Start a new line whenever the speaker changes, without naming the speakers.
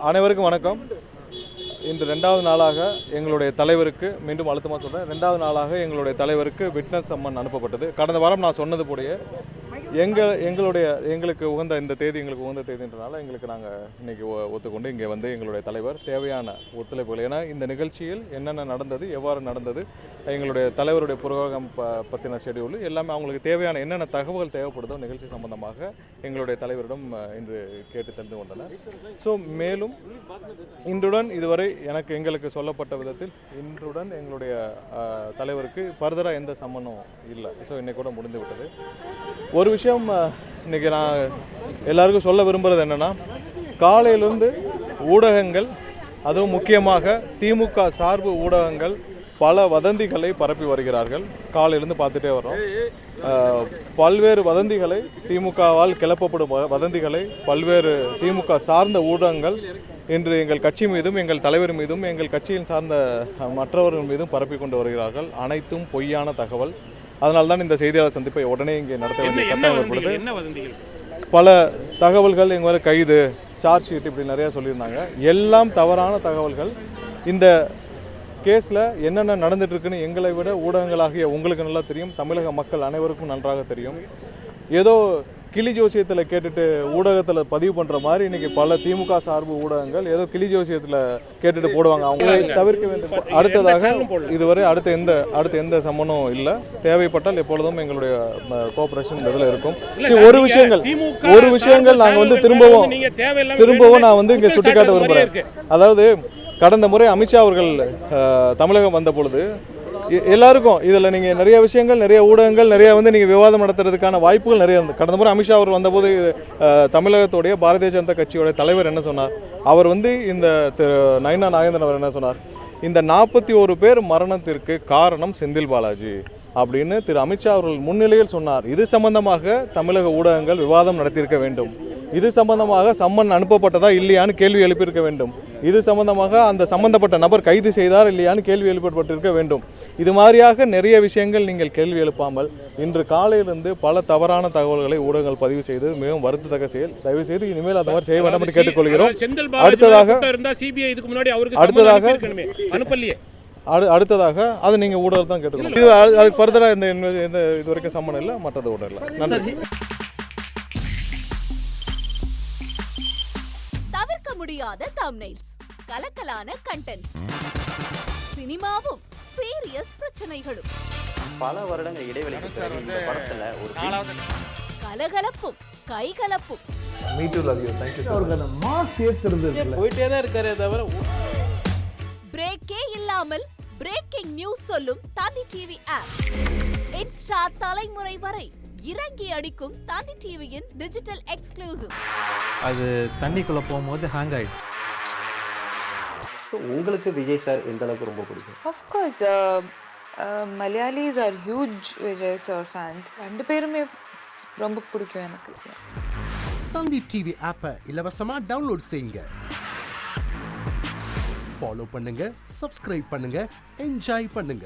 அனைவருக்கும் வணக்கம். இன்று 2வது நாளாக எங்களுடைய தலைவருக்கு, மீண்டும் அழுத்தமாக சொல்கிறேன், 2வது நாளாக எங்களுடைய தலைவருக்கு விட்னஸ் சம்மன் அனுப்பப்பட்டது. கடந்த வாரம் நான் சொன்னது போலயே எங்களுக்கு உகந்த இந்த தேதி எங்களுக்கு உகந்த தேதின்றனால நாங்கள் இன்றைக்கி ஒத்துக்கொண்டு இங்கே வந்து எங்களுடைய தலைவர் தேவையான ஒத்துழைப்புகள், ஏன்னா இந்த நிகழ்ச்சியில் என்னென்ன நடந்தது, எவ்வாறு நடந்தது, எங்களுடைய தலைவருடைய புரோகிராம் பற்றின ஷெடியூல் எல்லாமே அவங்களுக்கு தேவையான என்னென்ன தகவல்கள் தேவைப்படுதோ நிகழ்ச்சி சம்பந்தமாக எங்களுடைய தலைவரிடம் இன்று கேட்டு தெரிந்து கொண்டனர். ஸோ மேலும் இன்றுடன் இதுவரை எங்களுக்கு சொல்லப்பட்ட விதத்தில் இன்றுடன் எங்களுடைய தலைவருக்கு ஃபர்தராக எந்த சம்மனும் இல்லை. ஸோ இன்னைக்கு கூட முடிந்து விட்டது. ஒரு விஷயம் இன்றைக்கி நான் எல்லாருக்கும் சொல்ல விரும்புகிறது என்னென்னா, காலையிலிருந்து ஊடகங்கள், அதுவும் முக்கியமாக திமுக சார்பு ஊடகங்கள் பல வதந்திகளை பரப்பி வருகிறார்கள். காலையிலேருந்து பார்த்துட்டே வரோம். பல்வேறு வதந்திகளை, திமுகவால் கிளப்பப்படும் வதந்திகளை பல்வேறு திமுக சார்ந்த ஊடகங்கள் இன்று எங்கள் கட்சி மீதும் எங்கள் தலைவர் மீதும் எங்கள் கட்சியின் சார்ந்த மற்றவர்கள் மீதும் பரப்பி கொண்டு வருகிறார்கள். அனைத்தும் பொய்யான தகவல். அதனால்தான் இந்த செய்தியாளர் சந்திப்பை உடனே இங்கே நடத்த வேண்டிய கட்டாயம் ஏற்படுது. பல தகவல்கள் எங்கள் மேலே கைது, சார்ஜ் ஷீட், இப்படி நிறையா சொல்லியிருந்தாங்க. எல்லாம் தவறான தகவல்கள். இந்த கேஸில் என்னென்ன நடந்துட்டுருக்குன்னு எங்களை விட ஊடகங்களாகிய உங்களுக்கு நல்லா தெரியும், தமிழக மக்கள் அனைவருக்கும் நன்றாக தெரியும். ஏதோ கிளி ஜோசியத்தில் கேட்டுட்டு ஊடகத்தில் பதிவு பண்ணுற மாதிரி இன்றைக்கி பல திமுக சார்பு ஊடகங்கள் ஏதோ கிளி ஜோசியத்தில் கேட்டுட்டு போடுவாங்க. அவங்களை தவிர்க்க வேண்டும். அடுத்ததாக இதுவரை அடுத்த எந்த சம்மனும் இல்லை. தேவைப்பட்டால் எப்பொழுதும் எங்களுடைய கோஆபரேஷன் இதில் இருக்கும். ஒரு விஷயங்கள் நாங்கள் வந்து திரும்பவும் நான் வந்து இங்கே சுட்டிக்காட்ட விரும்புகிறேன். அதாவது கடந்த முறை அமித்ஷா அவர்கள் தமிழகம் வந்த பொழுது எல்லாருக்கும் இதில் நீங்கள் நிறைய விஷயங்கள், நிறைய ஊடகங்கள், நிறைய வந்து நீங்கள் விவாதம் நடத்துறதுக்கான வாய்ப்புகள் நிறைய இருந்தது. கடந்த முறை அமித்ஷா அவர் வந்தபோது தமிழகத்துடைய பாரதிய ஜனதா கட்சியோட தலைவர் என்ன சொன்னார்? அவர் வந்து இந்த நயினா நாகேந்திரன் அவர் என்ன சொன்னார்? இந்த 41 பேர் மரணத்திற்கு காரணம் செந்தில் பாலாஜி அப்படின்னு திரு அமித்ஷா அவர்கள் முன்னிலையில் சொன்னார். இது சம்பந்தமாக தமிழக ஊடகங்கள் விவாதம் நடத்தியிருக்க வேண்டும். இது சம்பந்தமாக சம்மன் அனுப்பப்பட்டதா இல்லையான்னு கேள்வி எழுப்பியிருக்க வேண்டும். இது சம்பந்தமாக அந்த சம்பந்தப்பட்ட நபர் கைது செய்தார் இல்லையான்னு கேள்வி எழுப்பப்பட்டிருக்க வேண்டும். இது மாதிரியாக நிறைய விஷயங்கள் நீங்கள் கேள்வி எழுப்பாமல் இன்று காலையிலிருந்து பல தவறான தகவல்களை ஊடகங்கள் பதிவு செய்து மிகவும் வருத்தத்தக்க செயல். தயவு செய்து இனிமேல் அந்த மாதிரி செய்ய வேண்டாம் என்று கேட்டுக்கொள்கிறோம். அடுத்ததாக அது நீங்கள் ஊடகம் தான் கேட்டுக்கொள்ளும். இது அதுக்கு ஃபர்தராக இந்த இது வரைக்கும் சம்மன் இல்லை, மற்றது ஊடகம் இல்லை. நன்றி.
தவிர்க்க முடியாத தம்ப்நெயில்ஸ், கலக்கலான கண்டென்ட்ஸ், சினிமாவும் சீரியஸ் பிரச்சனைகளும்,
பல வருடங்கள் இடைவெளிக்கு பிறகு இந்த படத்துல ஒரு
கலகலப்பும் கைகலப்பும்.
Me too love you. Thank you. அவர்களை மாஸ் ஏத்துறது
போயிட்டே தான் இருக்காரே தவிர
பிரேக்கே இல்லாமல் பிரேக்கிங் நியூஸ் சொல்லும் தந்தி டிவி ஆப். இன்ஸ்டா தலைமுறை வரை இறங்கி அடிக்கும் தந்தி டிவியின் டிஜிட்டல் எக்ஸ்க்ளூசிவ்.
அது தண்ணிக்குள்ள போகும்போது ஹேங் ஆயிடுச்சு.
உங்களுக்கு விஜய் சார் எந்த அளவுக்கு ரொம்ப பிடிக்கும்?
Of course, Malayalis are huge Vijay sir fans. ரெண்டு பேருமே ரொம்ப பிடிக்கும் எனக்கு.
தந்தி டிவி ஆப்பை இலவசமா டவுன்லோட் செய்யுங்க. ஃபாலோ பண்ணுங்க, சப்ஸ்கிரைப் பண்ணுங்க, என்ஜாய் பண்ணுங்க.